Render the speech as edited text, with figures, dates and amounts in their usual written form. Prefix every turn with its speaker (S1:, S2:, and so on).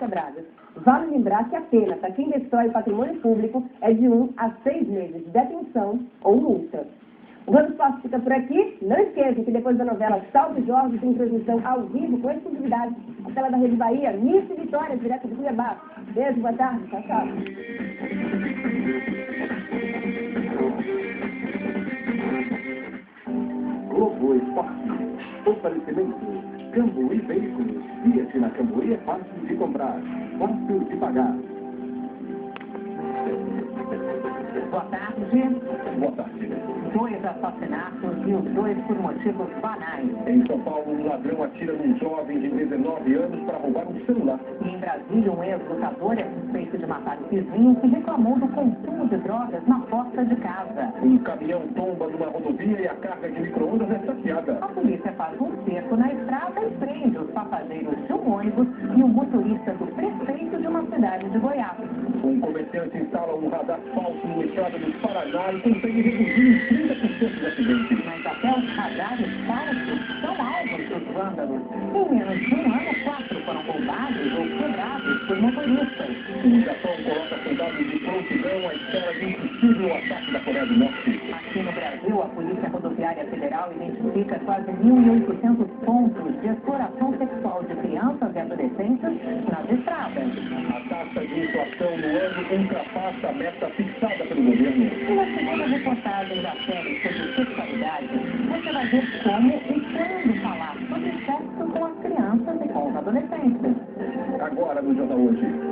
S1: quebradas. Vale lembrar que a pena para quem destrói patrimônio público é de 1 a 6 meses de detenção ou multa. O Ramos Esporte fica por aqui. Não esqueçam que depois da novela Salve Jorge tem transmissão ao vivo com exclusividade. A tela da Rede Bahia, Miss Vitória, direto de Cuiabá. Beijo, boa tarde, tchau, tchau.
S2: Globo Esporte. Oferecimento. Cambuí Veículos. Fiat na Cambuí é fácil de comprar, fácil de pagar.
S3: Boa tarde.
S2: Boa tarde.
S3: 2 assassinatos e os 2 por motivos banais.
S2: Em São Paulo, um ladrão atira num jovem de 19 anos para roubar um celular.
S3: E em Brasília, um ex-lutador é suspeito de matar o vizinho que reclamou do consumo de drogas na porta de casa.
S2: Um caminhão tomba numa rodovia e a carga de micro-ondas é saqueada.
S3: A polícia faz um cerco na estrada e prende os passageiros de um ônibus e o motorista do prefeito de uma cidade de Goiás.
S2: Um comerciante instala um radar falso no estado do Paraná e consegue reduzir em 30% os acidentes.
S3: Mas até os radares falsos são alvos dos vândalos. Em menos de um ano, 4 foram roubados ou quebrados por motoristas.
S2: O Japão coloca soldados de prontidão à espera de um possível ataque da Coreia do Norte.
S3: Aqui no Brasil, a Polícia Rodoviária Federal identifica quase 1.800 pontos de exploração sexual de crianças e adolescentes nas estradas.
S2: A taxa de inflação no ano ultrapassa a meta fixada pelo governo.
S3: E na segunda reportagem da série sobre sexualidade, você vai ver como e quando falar sobre sexo com as crianças e com os adolescentes.
S2: Agora no Jornal Hoje.